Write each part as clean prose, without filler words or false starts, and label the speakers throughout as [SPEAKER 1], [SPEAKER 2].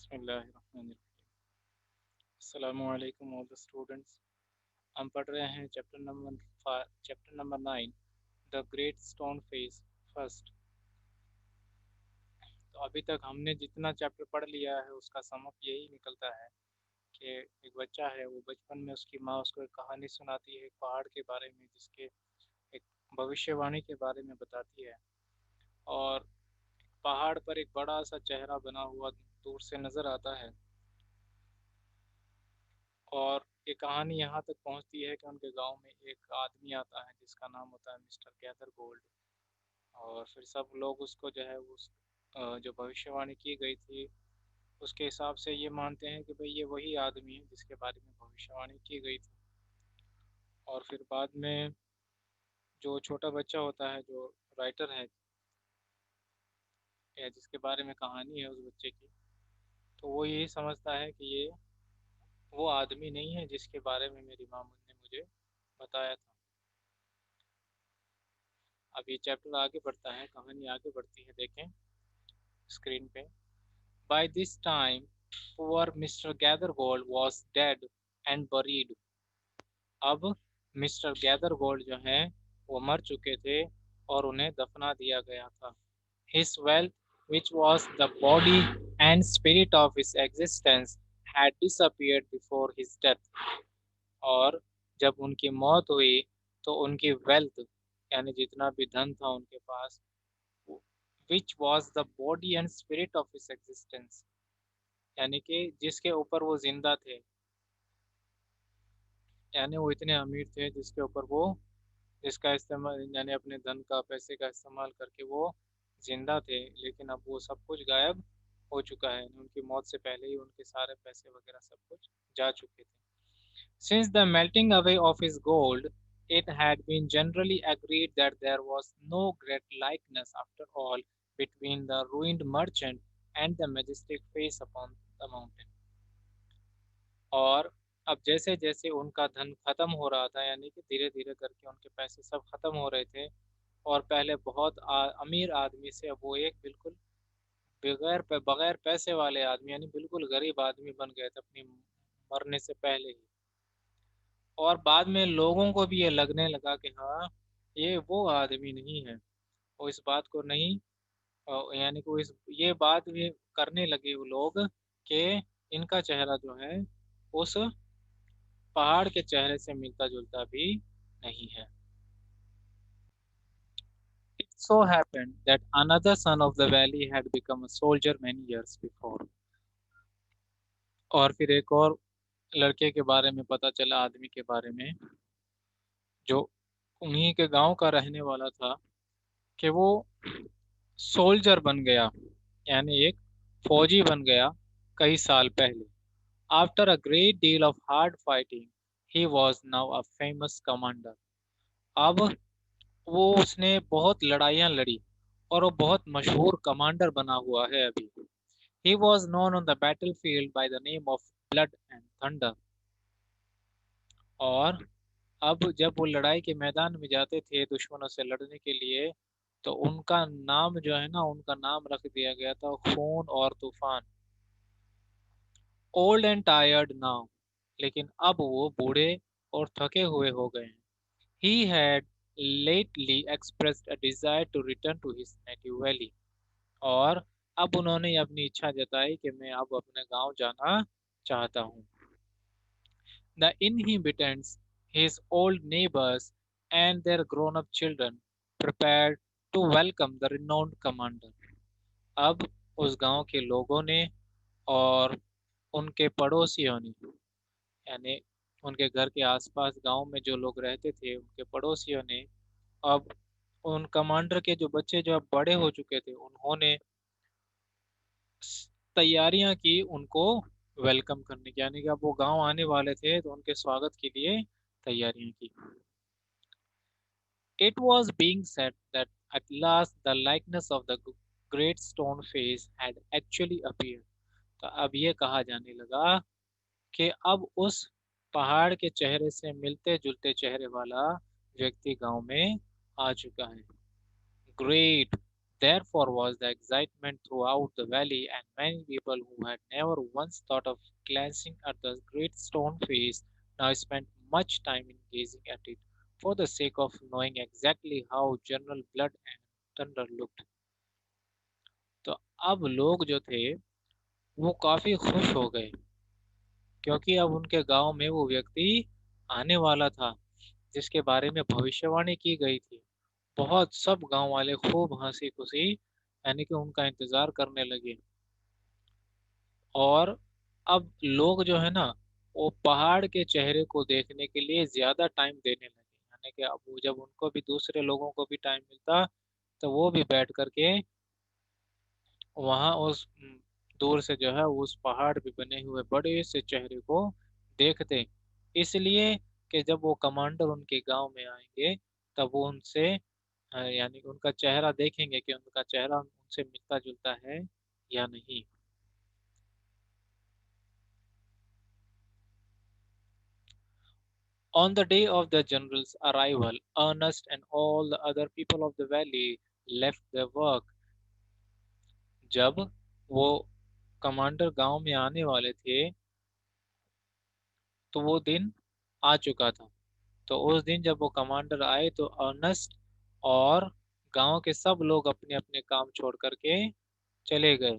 [SPEAKER 1] बिस्मिल्लाहिर्रहमानिर्रहीम। अस्सलामु अलैकुम ऑल द स्टूडेंट्स। हम पढ़ रहे हैं chapter number 9, the great stone face first. तो अभी तक हमने जितना चैप्टर पढ़ लिया है उसका समअप यही निकलता है कि एक बच्चा है, वो बचपन में उसकी माँ उसको एक कहानी सुनाती है एक पहाड़ के बारे में, जिसके एक भविष्यवाणी के बारे में बताती है। और पहाड़ पर एक बड़ा सा चेहरा बना हुआ दूर से नज़र आता है। और ये कहानी यहाँ तक पहुँचती है कि उनके गांव में एक आदमी आता है जिसका नाम होता है मिस्टर गैदर गोल्ड। और फिर सब लोग उसको जो है उस जो भविष्यवाणी की गई थी उसके हिसाब से ये मानते हैं कि भाई ये वही आदमी है जिसके बारे में भविष्यवाणी की गई थी। और फिर बाद में जो छोटा बच्चा होता है, जो राइटर है या जिसके बारे में कहानी है उस बच्चे की, तो वो यही समझता है कि ये वो आदमी नहीं है जिसके बारे में मेरी माँ ने मुझे बताया था। अब ये चैप्टर आगे बढ़ता है, कहानी आगे बढ़ती है, देखें स्क्रीन पे। By this time poor mister Gathergold was dead and buried. अब मिस्टर गैदरगोल्ड जो हैं वो मर चुके थे और उन्हें दफना दिया गया था। His wealth, which was the body and spirit of his existence, had disappeared before his death. और जब उनकी मौत हुई तो उनकी वेल्थ यानी जितना भी धन था उनके पास, which was the body and spirit of his existence, यानी कि जिसके ऊपर वो जिंदा थे, यानी वो इतने अमीर थे जिसके ऊपर वो जिसका इस्तेमाल यानी अपने धन का पैसे का इस्तेमाल करके वो जिंदा थे, लेकिन अब वो सब कुछ गायब हो चुका है। उनकी मौत से पहले ही उनके सारे पैसे वगैरह सब कुछ जा चुके थे। Since the melting away of his gold, it had been generally agreed that there was no great likeness after all between the ruined merchant and the majestic face upon the mountain. और अब जैसे जैसे उनका धन खत्म हो रहा था, यानी कि धीरे धीरे करके उनके पैसे सब खत्म हो रहे थे, और पहले बहुत अमीर आदमी से अब वो एक बिल्कुल बगैर पैसे वाले आदमी यानी बिल्कुल गरीब आदमी बन गए थे अपनी मरने से पहले ही। और बाद में लोगों को भी ये लगने लगा कि हाँ, ये वो आदमी नहीं है। वो इस बात को नहीं यानी कि वो इस ये बात भी करने लगे वो लोग कि इनका चेहरा जो है उस पहाड़ के चेहरे से मिलता जुलता भी नहीं है। It so happened that another son of the valley had become a soldier many years before. और फिर एक और लड़के के बारे में पता चला, आदमी के बारे में, जो उन्हीं के गांव का रहने वाला था, कि वो सोल्जर बन गया, यानी एक फौजी बन गया कई साल पहले। After a great deal of hard fighting he was now a famous commander. अब वो उसने बहुत लड़ाइयाँ लड़ी और वो बहुत मशहूर कमांडर बना हुआ है अभी। He was known on the battle field by the name of blood and thunder. और अब जब वो लड़ाई के मैदान में जाते थे दुश्मनों से लड़ने के लिए, तो उनका नाम जो है ना, उनका नाम रख दिया गया था खून और तूफान। ओल्ड एंड टायर्ड नाउ, लेकिन अब वो बूढ़े और थके हुए हो गए हैं। He had lately expressed a desire to return to his native valley। और अब उन्होंने अपनी इच्छा जताई कि मैं अब अपने गांव जाना चाहता हूँ। The inhabitants, his old neighbors, and their grown-up children prepared to welcome the renowned commander। अब उस गांव के लोगों ने और उनके पड़ोसियों ने, यानी उनके घर के आसपास गांव में जो लोग रहते थे उनके पड़ोसियों ने, अब उन कमांडर के जो बच्चे जो अब बड़े हो चुके थे उन्होंने तैयारियां की उनको वेलकम करने की, यानी कि अब वो गांव आने वाले थे तो उनके स्वागत के लिए तैयारियां की। It was being said that at last the likeness of the great stone face had actually appeared। तो अब ये कहा जाने लगा कि अब उस पहाड़ के चेहरे से मिलते जुलते चेहरे वाला व्यक्ति गांव में आ चुका है। Great, Therefore was the excitement throughout the valley, and many people who had never once thought of glancing at the great stone face now spent much time in gazing at it, for the sake of knowing exactly how General Blood and Thunder looked. तो अब लोग जो थे वो काफी खुश हो गए, क्योंकि अब उनके गांव में वो व्यक्ति आने वाला था जिसके बारे में भविष्यवाणी की गई थी। बहुत सब गांव वाले खूब हंसी खुशी यानी कि उनका इंतजार करने लगे। और अब लोग जो है ना वो पहाड़ के चेहरे को देखने के लिए ज्यादा टाइम देने लगे, यानी कि अब वो जब उनको भी दूसरे लोगों को भी टाइम मिलता तो वो भी बैठ करके वहां उस दूर से जो है उस पहाड़ पे बने हुए बड़े से चेहरे को देखते। इसलिए कि जब वो कमांडर उनके गांव में आएंगे तब वो उनसे यानी कि उनका चेहरा देखेंगे कि उनका चेहरा उनसे मिलता जुलता है या नहीं। On the day of the general's arrival, Ernest and all the other people of the valley left their work। जब वो कमांडर गांव में आने वाले थे तो वो दिन आ चुका था। तो उस दिन जब वो कमांडर आए तो अर्नेस्ट और गांव के सब लोग अपने अपने काम छोड़ करके चले गए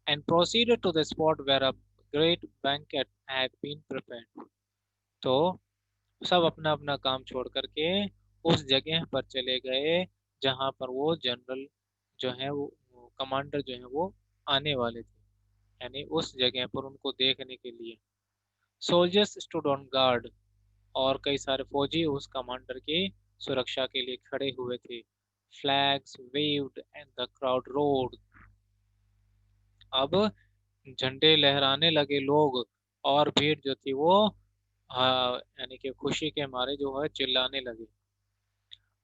[SPEAKER 1] and proceeded to the spot where a great banquet had been prepared। तो सब अपना अपना काम छोड़ करके उस जगह पर चले गए जहां पर वो जनरल जो है वो कमांडर जो है वो आने वाले थे, यानी उस जगह पर उनको देखने के लिए। सोल्जर्स स्टूड ऑन गार्ड, और कई सारे फौजी उस कमांडर की सुरक्षा के लिए खड़े हुए थे। Flags waived and the crowd road. अब झंडे लहराने लगे लोग, और भीड़ जो थी वो यानी कि खुशी के मारे जो है चिल्लाने लगे।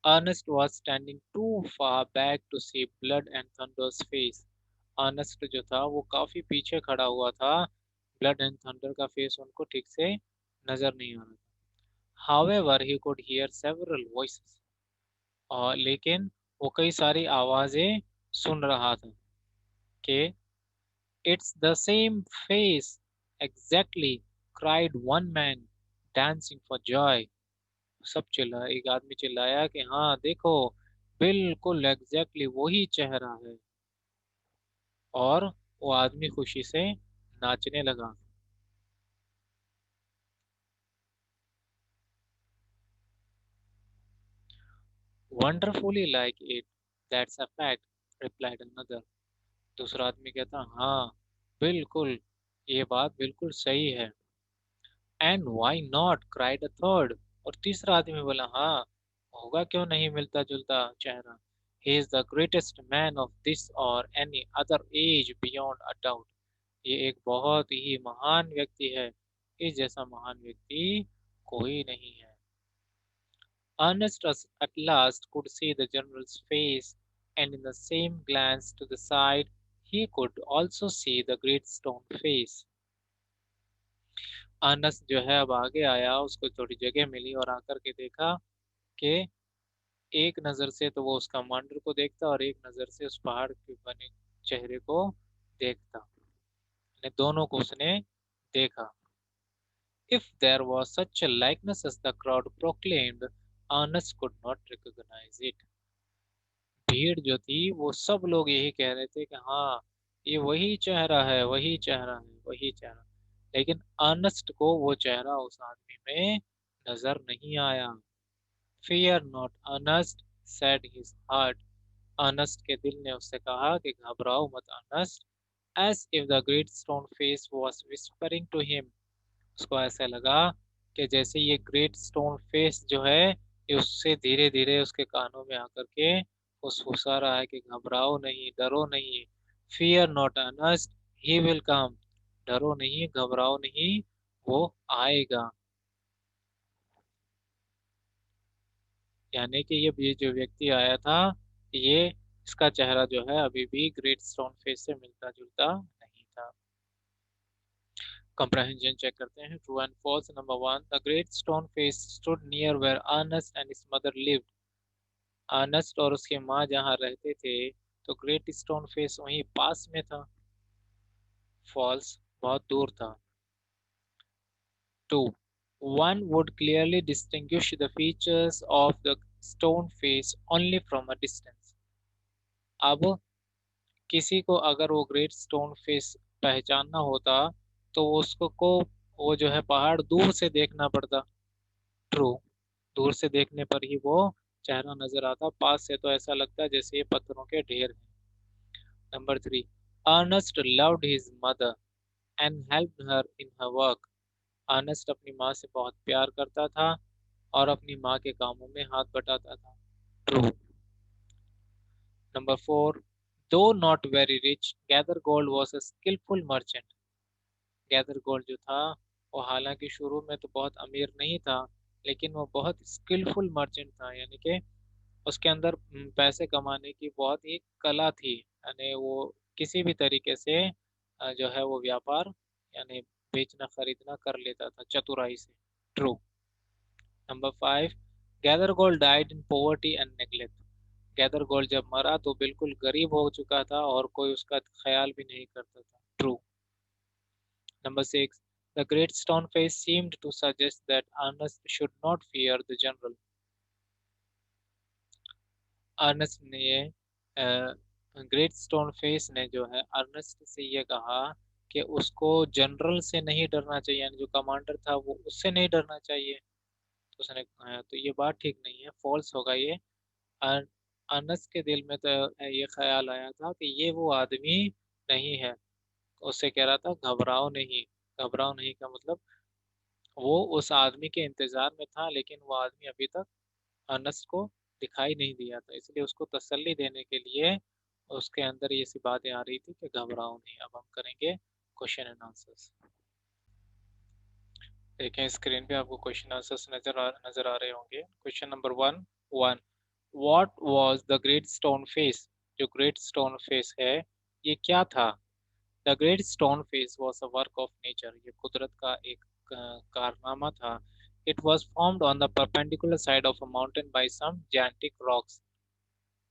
[SPEAKER 1] Ernest was standing too far back to see Blood and Thunder's face। Ernest जो था वो काफी पीछे खड़ा हुआ था, ब्लड एंड थंडर का फेस उनको ठीक से नजर नहीं आ रहा था। However, he could hear several voices। और लेकिन वो कई सारी आवाजें सुन रहा था कि it's the same face exactly, cried one man dancing for joy। सब चिल्ला एक आदमी चिल्लाया कि हाँ देखो, बिल्कुल एग्जैक्टली वही चेहरा है। और वो आदमी खुशी से नाचने लगा। Wonderfully like it, that's a fact, replied another. दूसरा आदमी कहता हाँ बिल्कुल, ये बात बिल्कुल सही है। And why not, cried a third. और तीसरा आदमी बोला हाँ, होगा क्यों नहीं मिलता जुलता चेहरा। He is the greatest man of this or any other age beyond a doubt. ये एक बहुत ही महान व्यक्ति है, इस जैसा महान व्यक्ति कोई नहीं है। Ernest at last could see the general's face, and in the same glance to the side he could also see the great stone face। Anas जो है अब आगे आया, उसको थोड़ी जगह मिली और आकर के देखा कि एक नजर से तो वो उस कमांडर को देखता और एक नजर से उस पहाड़ के बने चेहरे को देखता, ने दोनों को उसने देखा। If there was such a likeness as the crowd proclaimed, Ernest could not recognize it। भीड़ जो थी वो सब लोग यही कह रहे थे कि हाँ ये वही चेहरा है, वही चेहरा है, वही चेहरा। लेकिन अर्नेस्ट को वो चेहरा उस आदमी में नजर नहीं आया। Fear not, Ernest, said his heart। Ernest के दिल ने उससे कहा कि घबराओ मत Ernest. As if the great stone face was whispering to him। उसको ऐसा लगा कि जैसे ये ग्रेट स्टोन फेस जो है ये उससे धीरे धीरे उसके कानों में आकर के फुसफुसा रहा है कि घबराओ नहीं, डरो नहीं। Fear not Ernest, he will come. डरो नहीं, घबराओ नहीं, वो आएगा। यानी कि ये जो व्यक्ति आया था ये इसका चेहरा जो है अभी भी ग्रेट स्टोन फेस से मिलता जुलता नहीं था। कंप्रहेंजन चेक करते हैं, true and false. Number one, the great stone face stood near where Ernest and his mother lived. Ernest और उसकी माँ जहाँ रहते थे तो ग्रेट स्टोन फेस वहीं पास में था। फॉल्स, बहुत दूर था। 2. One would clearly distinguish the features of the stone face only from a distance. अब किसी को अगर वो ग्रेट स्टोन फेस पहचानना होता तो उसको को वो जो है पहाड़ दूर से देखना पड़ता। ट्रू, दूर से देखने पर ही वो चेहरा नजर आता, पास से तो ऐसा लगता है जैसे ये पत्थरों के ढेर हैं। Number 3. Ernest loved his mother and helped her in her work. Ernest अपनी माँ से बहुत प्यार करता था और अपनी माँ के कामों में हाथ बटाता था। True. Number 4. Though not very rich, gather gold was a skillful merchant. Gather gold जो था वो हालांकि शुरू में तो बहुत अमीर नहीं था, लेकिन वो बहुत स्किलफुल मर्चेंट था, यानी कि उसके अंदर पैसे कमाने की बहुत ही कला थी। यानी वो किसी भी तरीके से जो है वो व्यापार यानी बेचना खरीदना कर लेता था चतुराई से। True. Number 5. Gather gold died in poverty and neglect. Gather gold जब मरा तो बिल्कुल गरीब हो चुका था और कोई उसका ख्याल भी नहीं करता था। True. Number 6. The great stone face seemed to suggest that Ernest should not fear the general. Ernest ने ये ग्रेट स्टोन फेस ने जो है अर्नेस्ट से ये कहा कि उसको जनरल से नहीं डरना चाहिए, यानी जो कमांडर था वो उससे नहीं डरना चाहिए। तो उसने तो ये बात ठीक नहीं है, फॉल्स होगा ये। अर- अर्नेस्ट के दिल में तो ये ख्याल आया था कि ये वो आदमी नहीं है। उससे कह रहा था घबराओ नहीं। घबराओ नहीं का मतलब वो उस आदमी के इंतजार में था, लेकिन वो आदमी अभी तक अनस को दिखाई नहीं दिया था, इसलिए उसको तसल्ली देने के लिए उसके अंदर ये सी बातें आ रही थी कि घबराओ नहीं। अब हम करेंगे क्वेश्चन एंड आंसर्स। देखें स्क्रीन पे आपको क्वेश्चन आंसर्स नजर आ रहे होंगे। Question number 1. What was the great stone face. जो ग्रेट स्टोन फेस है ये क्या था। The great stone face was a work of nature. ये कुदरत का एक कारनामा था। It was formed on the perpendicular side of a mountain by some gigantic rocks.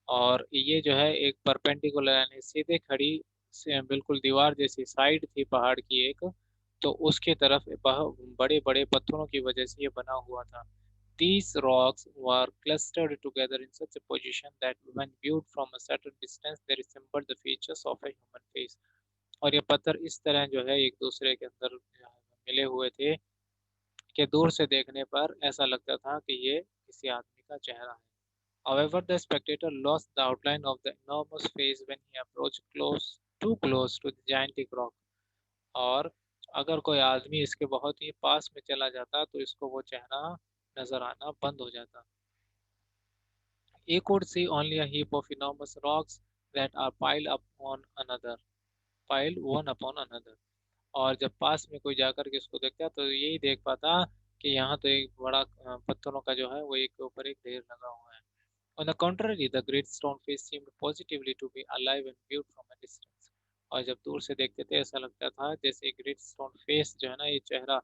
[SPEAKER 1] और ये जो है एक परपेंडिकुलर यानी सीधे खड़ी से बिल्कुल दीवार जैसी साइड थी पहाड़ की एक, तो उसकी तरफ बड़े बड़े पत्थरों की वजह से ये बना हुआ था। These rocks were clustered together in such a position that when viewed from a certain distance they resembled the features of a human face। और ये पत्थर इस तरह जो है एक दूसरे के अंदर मिले हुए थे कि दूर से देखने पर ऐसा लगता था कि ये किसी आदमी का चेहरा है। However, the spectator lost the outline of the enormous face when he approached too close to the gigantic rock। और अगर कोई आदमी इसके बहुत ही पास में चला जाता तो इसको वो चेहरा नजर आना बंद हो जाता। He could see only a heap of enormous rocks that are piled one upon another। और जब पास में कोई जाकर के इसको देखता तो यही देख पाता कि यहाँ तो एक बड़ा पत्थरों का जो है वो एक के ऊपर एक ढेर लगा हुआ है। On the contrary, the great stone face seemed positively to be alive and viewed from a distance। और जब दूर से देखते थे ऐसा लगता था जैसे ग्रेट स्टोन फेस जो है ना ये चेहरा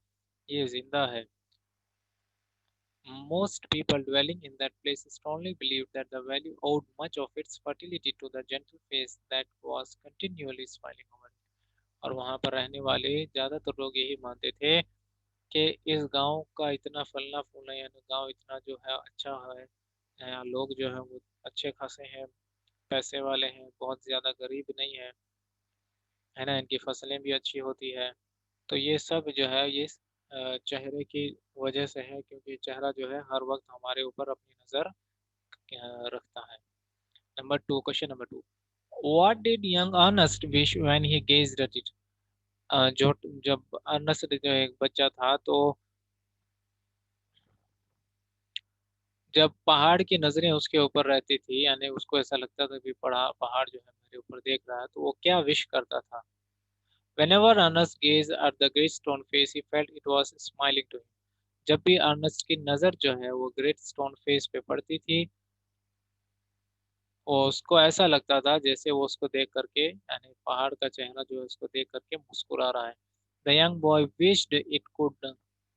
[SPEAKER 1] ये जिंदा है। Most people dwelling in that place strongly believed that the valley owed much of its fertility to the gentle face that was continually smiling over it। और वहां पर रहने वाले ज्यादातर लोग यही मानते थे कि इस गांव का इतना फलना फूलना यानी गांव इतना जो है अच्छा है, यहाँ लोग जो है वो अच्छे खासे हैं, पैसे वाले हैं, बहुत ज्यादा गरीब नहीं है ना, इनकी फसलें भी अच्छी होती है। तो ये सब जो है ये चेहरे की वजह से है, क्योंकि चेहरा जो है हर वक्त हमारे ऊपर अपनी नजर रखता है। Number 2 what did young Ernest wish when he gazed at it. जो जब अर्नेस्ट जो एक बच्चा था तो जब पहाड़ की नजरें उसके ऊपर रहती थी यानी उसको ऐसा लगता था कि पहाड़ जो है मेरे ऊपर देख रहा है, तो वो क्या विश करता था। Whenever Ernest gazed at the great stone face, he felt it was smiling to him। जब भी अर्नेस्ट की नजर जो है वो ग्रेट स्टोन फेस पे पड़ती थी, वो उसको ऐसा लगता था जैसे वो उसको देख करके यानी पहाड़ का चेहरा जो है उसको देख करके मुस्कुरा रहा है। The young boy wished it could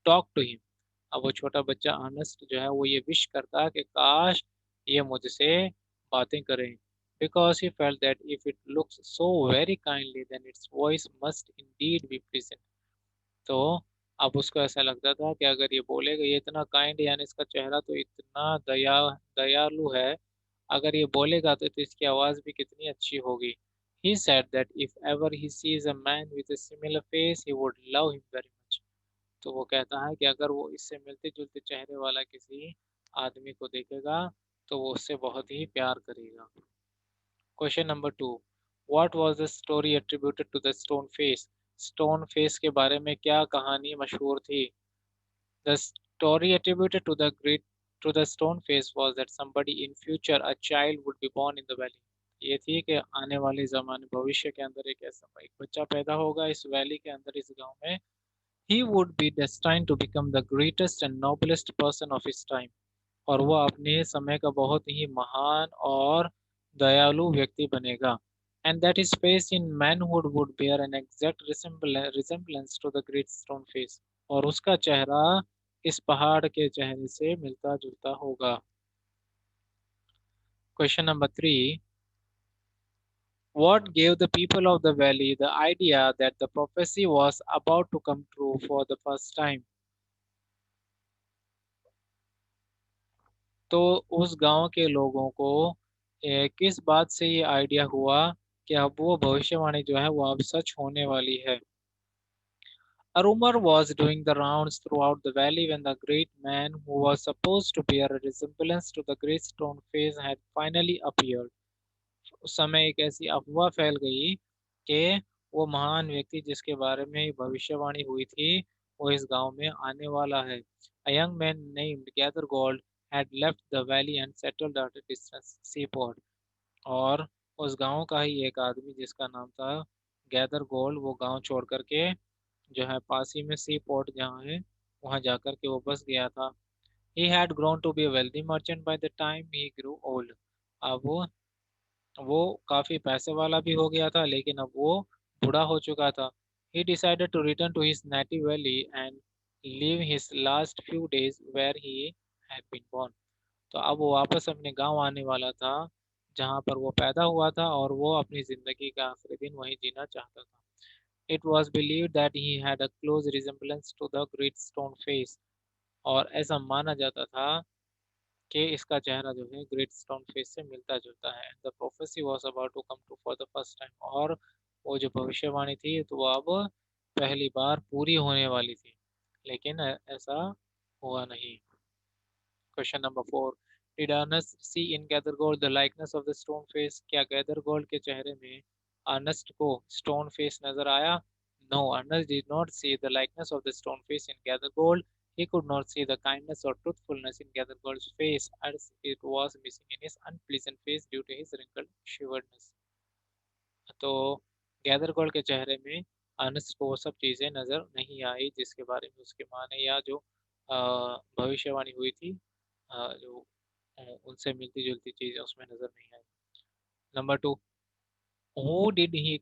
[SPEAKER 1] talk to him. अब वो छोटा बच्चा अर्नेस्ट जो है वो ये विश करता कि काश ये मुझसे बातें करें। because he felt that if it looks so very kindly, then its voice must indeed be pleasant. तो अब उसको ऐसा लगता था कि अगर ये बोलेगा, ये इतना काइंड यानी इसका चेहरा तो इतना दयालु है, अगर ये बोलेगा तो इसकी आवाज़ भी कितनी अच्छी होगी. He said that if ever he sees a man with a similar face, he would love him very much. तो वो कहता है कि अगर वो इससे मिलते जुलते चेहरे वाला किसी आदमी को देखेगा तो वो उससे बहुत ही प्यार करेगा. Question number 2. What was the story attributed to the stone face? Stone face के बारे में क्या कहानी मशहूर थी? The story attributed to the stone face was that somebody in future a child would be born in the valley. ये थी कि आने वाले ज़माने भविष्य के अंदर एक बच्चा पैदा होगा इस वैली के अंदर, इस गांव में. He would be destined to become the greatest and noblest person of his time. और वो अपने समय का बहुत ही महान और दयालु व्यक्ति बनेगा. And that his face in manhood would bear an exact resemblance to the great stone face. और उसका चेहरा इस पहाड़ के चेहरे से मिलता जुलता होगा. Question number 3. What gave the people of the valley the idea that the prophecy was about to come true for the first time? तो उस गांव के लोगों को किस बात से ये आइडिया हुआ कि अब वो भविष्यवाणी जो है वो अब सच होने वाली है? A rumor was doing the rounds throughout the valley when the great man who was supposed to bear a resemblance to the great stone face had finally appeared. उस समय एक ऐसी अफवाह फैल गई कि वो महान व्यक्ति जिसके बारे में भविष्यवाणी हुई थी वो इस गांव में आने वाला है. A young man named Gathergold had left the valley and settled at a distant seaport. और उस गांव का ही एक आदमी जिसका नाम था गैदर गोल्ड वो गांव छोड़ करके जो है पास ही में सी पोर्ट जहाँ है वहाँ जाकर के वो बस गया था. He had grown to be a wealthy merchant by the time he grew old. अब वो काफी पैसे वाला भी हो गया था लेकिन अब वो बूढ़ा हो चुका था. He decided to return to his native valley and live his last few days where he had been born. तो अब वो वापस अपने गांव आने वाला था जहां पर वो पैदा हुआ था और वो अपनी जिंदगी का आखिरी दिन वहीं जीना चाहता था. It was believed that he had a close resemblance to the great stone face. और ऐसा माना जाता था कि इसका चेहरा जो है ग्रेट स्टोन फेस से मिलता जुलता है. The prophecy was about to come true for the first time. और वो जो भविष्यवाणी थी तो वो अब पहली बार पूरी होने वाली थी लेकिन ऐसा हुआ नहीं. Question number 4. Did Ernest see in Gathergold the likeness of the stone face? क्या गैदरगोल्ड के चेहरे में अर्नेस्ट को स्टोन फेस नजर आया? No, Ernest did not see the likeness of the stone face in Gathergold. He could not see the kindness or truthfulness in Gathergold's face as it was missing in his unpleasant face due to his wrinkled shiveredness. तो गैदरगोल्ड के चेहरे में Ernest को वो सब चीज़ें नज़र नहीं आई जिसके बारे में उसके माँ ने या जो भविष्यवाणी हुई थी जो उनसे मिलती जुलती चीज़ें उसमें नज़र नहीं आई. Number 2. Who did he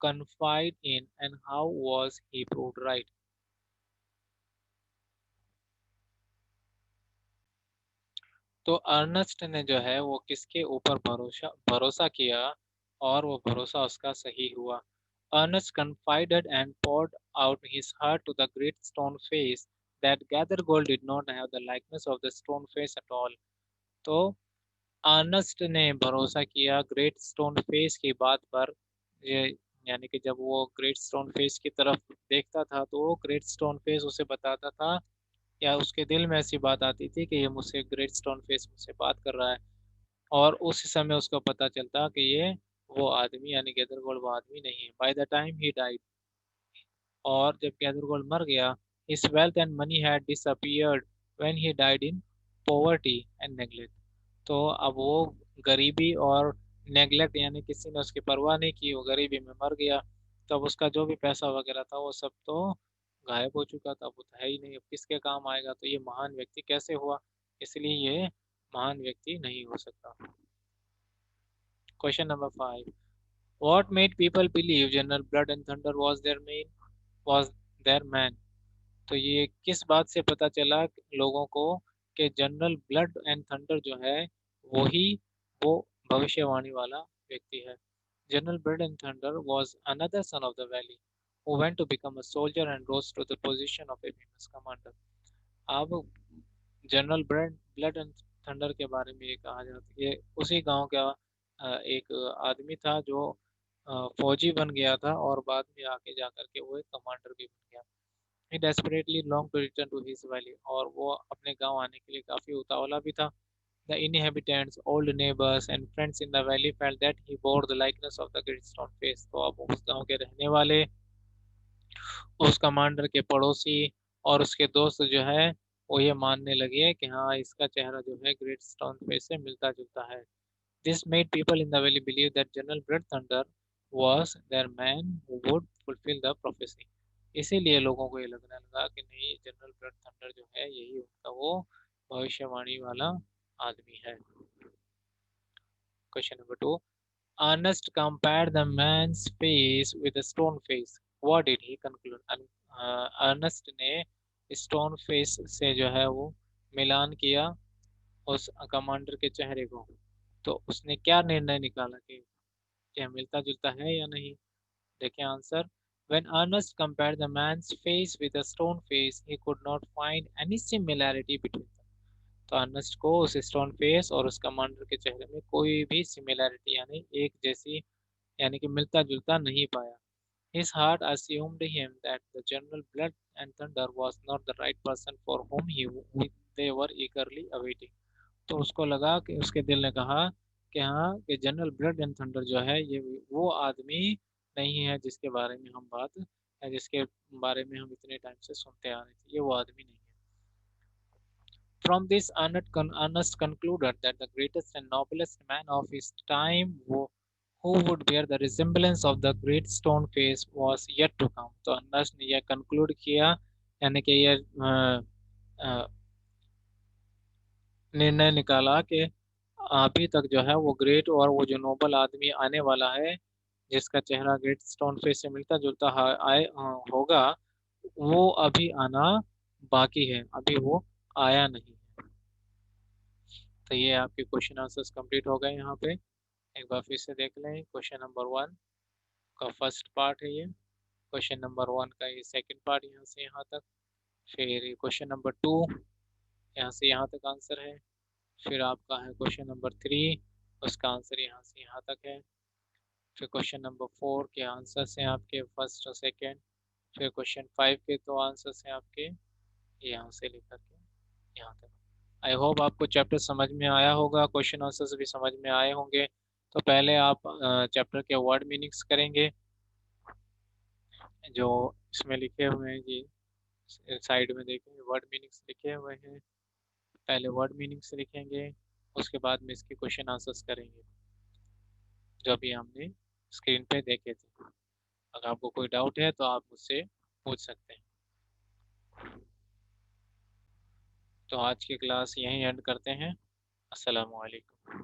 [SPEAKER 1] confide in and how was he proved right? तो अर्नेस्ट ने जो है वो किसके ऊपर भरोसा भरोसा किया और वो भरोसा उसका सही हुआ. Ernest confided and poured out his heart to the great stone face that Gathergold did not have the likeness of the stone face at all. तो अर्नेस्ट ने भरोसा किया ग्रेट स्टोन फेस की बात पर. ये यानी कि जब वो ग्रेट स्टोन फेस की तरफ देखता था तो वो ग्रेट स्टोन फेस उसे बताता था या उसके दिल में ऐसी बात आती थी कि ये मुझसे ग्रेट स्टोन फेस मुझसे बात कर रहा है. और उस समय उसको पता चलता कि ये वो आदमी यानी गैदरगोल्ड वो आदमी नहीं है. By the time he died. और जब गैदरगोल्ड मर गया his wealth and money had disappeared when he died in poverty and neglect. तो अब वो गरीबी और नेग्लेक्ट यानी किसी ने उसकी परवाह नहीं की, वो गरीबी में मर गया. तब उसका जो भी पैसा वगैरह था वो सब तो गायब हो चुका था, वो तो है ही नहीं, अब किसके काम आएगा? तो ये महान व्यक्ति कैसे हुआ? इसलिए ये महान व्यक्ति नहीं हो सकता. Question number 5. What made people believe General Blood and Thunder was their man? तो ये किस बात से पता चला लोगों को कि जनरल ब्लड एंड थंडर जो है वही वो भविष्यवाणी वाला व्यक्ति है। General bread and thunder was another son of the valley who went to become a soldier and rose to the position of a famous commander. अब जनरल ब्लड एंड थंडर के बारे में ये कहा जाता है, ये उसी गांव का एक आदमी था जो फौजी बन गया था और बाद में आके जाकर के वो एक कमांडर भी बन गया। He desperately longed to return to his valley, और वो अपने गांव आने के लिए काफी उतावला भी था। The inhabitants, old neighbors and friends in the valley felt that he bore the likeness of the great stone face। तो अब उस गांव के रहने वाले, उस कमांडर के पड़ोसी और उसके दोस्त जो है वो ये मानने लगे कि हाँ इसका चेहरा जो है ग्रेट स्टोन फेस से मिलता जुलता है। This made people in the valley believe that General Blood Thunder was their man who would fulfill the prophecy। इसीलिए लोगों को ये लगने लगा कि नहीं, जनरल ब्लड थंडर जो है यही उनका वो भविष्यवाणी वाला आदमी है। Question number 2, Ernest compared the man's face with a stone face। What did he conclude? Ernest ने स्टोन फेस से जो है वो मिलान किया उस कमांडर के चेहरे को, तो उसने क्या निर्णय निकाला कि क्या मिलता जुलता है या नहीं। देखिए answer, when Ernest compared the man's face with a stone face he could not find any similarity between them। तो अर्नेस्ट को उस स्टोन फेस और उस कमांडर के चेहरे में कोई भी सिमिलैरिटी यानी एक जैसी यानी कि मिलता जुलता नहीं पाया। His heart assumed him that the General Blood and Thunder was not the right person for whom they were eagerly awaiting। तो उसको लगा कि उसके दिल ने कहा कि हाँ कि जनरल ब्लड एंड थंडर जो है ये वो आदमी नहीं है जिसके बारे में हम बात या जिसके बारे में हम इतने टाइम से सुनते आ रहे थे, ये वो आदमी नहीं है। From this, Ernest concluded that the greatest and noblest man of his time who would bear the resemblance of the great stone face was yet to come। तो अर्नेस्ट ने यह कंक्लूड किया यानी कि यह निर्णय निकाला कि अभी तक जो है वो ग्रेट और वो जो नोबल आदमी आने वाला है जिसका चेहरा ग्रेट स्टोन फेस से मिलता जुलता होगा, वो अभी आना बाकी है, अभी वो आया नहीं है। तो ये आपके क्वेश्चन आंसर्स कंप्लीट हो गए यहाँ पे। एक बार फिर से देख लें, क्वेश्चन नंबर 1 का फर्स्ट पार्ट है ये, क्वेश्चन नंबर 1 का ये सेकंड पार्ट यहाँ से यहाँ तक, फिर क्वेश्चन नंबर 2 यहाँ से यहाँ तक आंसर है, फिर आपका है क्वेश्चन नंबर 3 उसका आंसर यहाँ से यहाँ तक है, फिर क्वेश्चन नंबर 4 के आंसर्स हैं आपके फर्स्ट और सेकंड, फिर क्वेश्चन 5 के तो आंसर्स हैं आपके यहाँ से लेकर के यहाँ तक। आई होप आपको चैप्टर समझ में आया होगा, क्वेश्चन आंसर्स भी समझ में आए होंगे। तो पहले आप चैप्टर के वर्ड मीनिंग्स करेंगे जो इसमें लिखे हुए हैं जी, साइड में देखेंगे वर्ड मीनिंग्स लिखे हुए हैं, पहले वर्ड मीनिंग्स लिखेंगे, उसके बाद में इसके क्वेश्चन आंसर्स करेंगे जो अभी हमने स्क्रीन पे देखे थे। अगर आपको कोई डाउट है तो आप मुझसे पूछ सकते हैं। तो आज की क्लास यहीं एंड करते हैं। अस्सलाम वालेकुम।